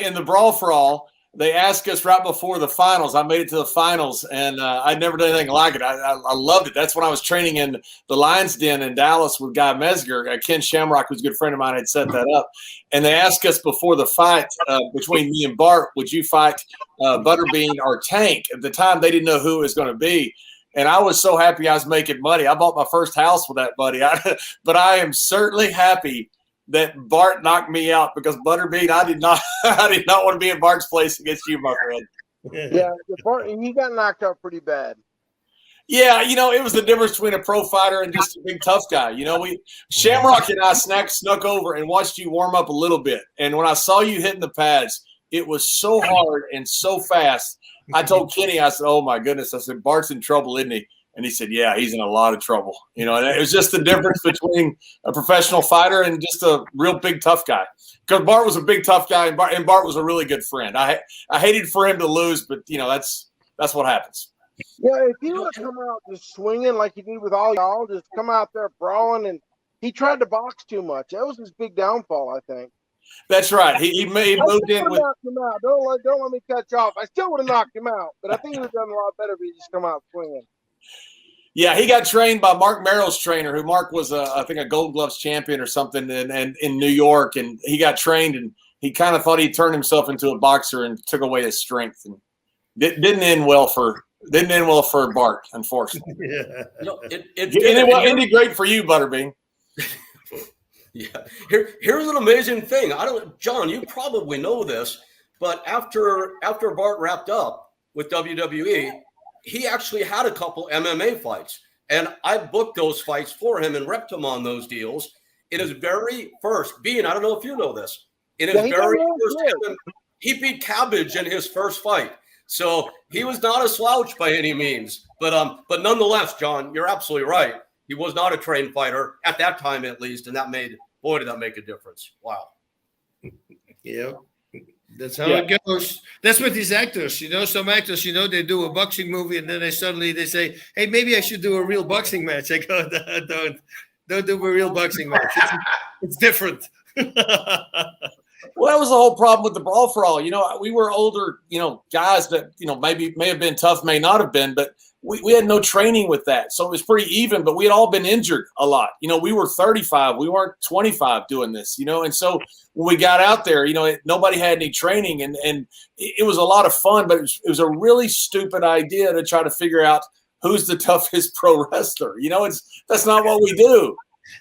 in the Brawl for All, they asked us right before the finals. I made it to the finals, and I'd never done anything like it. I loved it. That's when I was training in the Lions Den in Dallas with Guy Mesger. Ken Shamrock, who's a good friend of mine, had set that up. And they asked us before the fight between me and Bart, would you fight Butterbean or Tank? At the time, they didn't know who it was going to be. And I was so happy I was making money. I bought my first house with that, buddy. But I am certainly happy that Bart knocked me out, because Butterbean, I did not want to be in Bart's place against you, my friend. Yeah, Bart, he got knocked out pretty bad. Yeah, it was the difference between a pro fighter and just a big tough guy. Shamrock and I snuck over and watched you warm up a little bit. And when I saw you hitting the pads, it was so hard and so fast. I told Kenny, I said, "Oh my goodness!" I said, "Bart's in trouble, isn't he?" And he said, "Yeah, he's in a lot of trouble." And it was just the difference between a professional fighter and just a real big tough guy. Because Bart was a big tough guy, and Bart was a really good friend. I hated for him to lose, but that's what happens. Yeah, if he would have come out just swinging like he did with all y'all, just come out there brawling, and he tried to box too much. That was his big downfall, I think. That's right. He moved in with. Knocked him out. Don't let me cut you off. I still would have knocked him out, but I think he would have done a lot better if he just come out swinging. Yeah, he got trained by Mark Merrill's trainer, who Mark was, I think, a Gold Gloves champion or something in New York. And he got trained, and he kind of thought he turned himself into a boxer and took away his strength. And didn't end well for Bart, unfortunately. Yeah. It ended great for you, Butterbean. Yeah. Here's an amazing thing. John, you probably know this, but after Bart wrapped up with WWE, he actually had a couple MMA fights, and I booked those fights for him and repped him on those deals. In his very first, Bean, I don't know if you know this, in his very first, he beat Cabbage in his first fight. So he was not a slouch by any means, but nonetheless, John, you're absolutely right. He was not a trained fighter at that time, at least, and did that make a difference? Wow. Yeah. That's how it goes. That's with these actors. Some actors, they do a boxing movie, and then they say, "Hey, maybe I should do a real boxing match." I go, "Don't do a real boxing match. It's different." Well, that was the whole problem with the Brawl for All. We were older, guys that may have been tough, may not have been, but we had no training with that, so it was pretty even. But we had all been injured a lot. We were 35, we weren't 25 doing this. And so when we got out there, nobody had any training, and it was a lot of fun. But it was a really stupid idea to try to figure out who's the toughest pro wrestler. That's not what we do.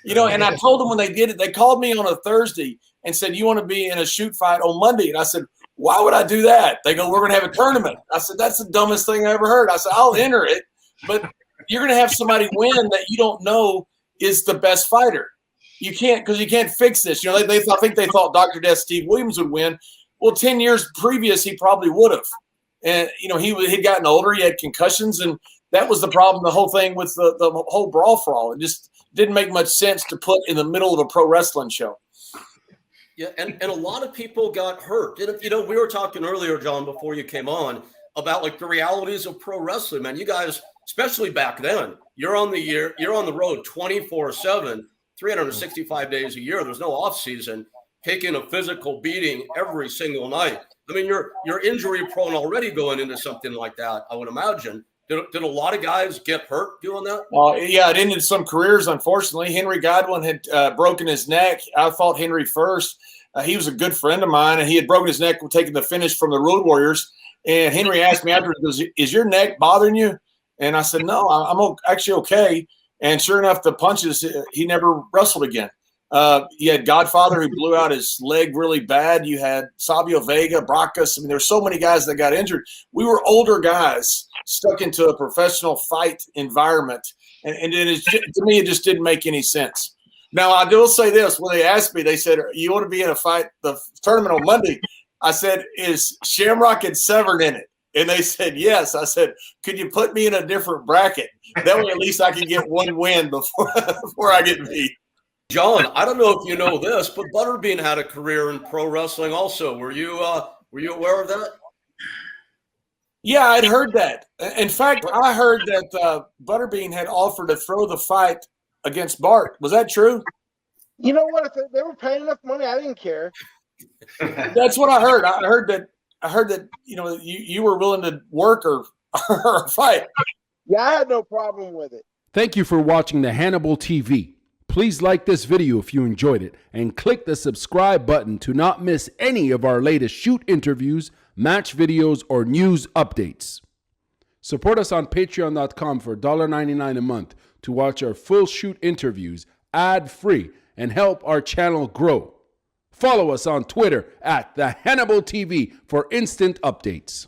And I told them when they did it, they called me on a Thursday and said, "You want to be in a shoot fight on Monday?" And I said, "Why would I do that?" They go, "We're going to have a tournament." I said, "That's the dumbest thing I ever heard." I said, "I'll enter it, but you're going to have somebody win that you don't know is the best fighter. You can't, because you can't fix this." I think they thought Dr. Death Steve Williams would win. Well, 10 years previous, he probably would have. And, he'd gotten older. He had concussions, and that was the problem, the whole thing with the whole Brawl for All. It just didn't make much sense to put in the middle of a pro wrestling show. Yeah, and a lot of people got hurt. We were talking earlier, John, before you came on, about the realities of pro wrestling. Man, you guys, especially back then, you're on the road 24/7, 365 days a year. There's no off season, taking a physical beating every single night. I mean, you're injury prone already going into something like that, I would imagine. Did a lot of guys get hurt doing that? Yeah, it ended some careers, unfortunately. Henry Godwin had broken his neck. I fought Henry first. He was a good friend of mine, and he had broken his neck taking the finish from the Road Warriors. And Henry asked me afterwards, "Is your neck bothering you?" And I said, "No, I'm actually okay." And sure enough, the punches, he never wrestled again. You had Godfather, who blew out his leg really bad. You had Savio Vega, Brackus. I mean, there's so many guys that got injured. We were older guys stuck into a professional fight environment. And to me, it just didn't make any sense. Now, I will say this. When they asked me, they said, "You want to be in the tournament on Monday?" I said, "Is Shamrock and Severn in it?" And they said, "Yes." I said, "Could you put me in a different bracket? That way at least I can get one win before I get beat." John, I don't know if you know this, but Butterbean had a career in pro wrestling also. Were you aware of that? Yeah, I'd heard that. In fact, I heard that Butterbean had offered to throw the fight against Bart. Was that true? You know what? If they were paying enough money, I didn't care. That's what I heard. I heard that you were willing to work or fight. Yeah, I had no problem with it. Thank you for watching the Hannibal TV. Please like this video if you enjoyed it and click the subscribe button to not miss any of our latest shoot interviews, match videos, or news updates. Support us on patreon.com for $1.99 a month to watch our full shoot interviews ad-free and help our channel grow. Follow us on Twitter at the Hannibal TV for instant updates.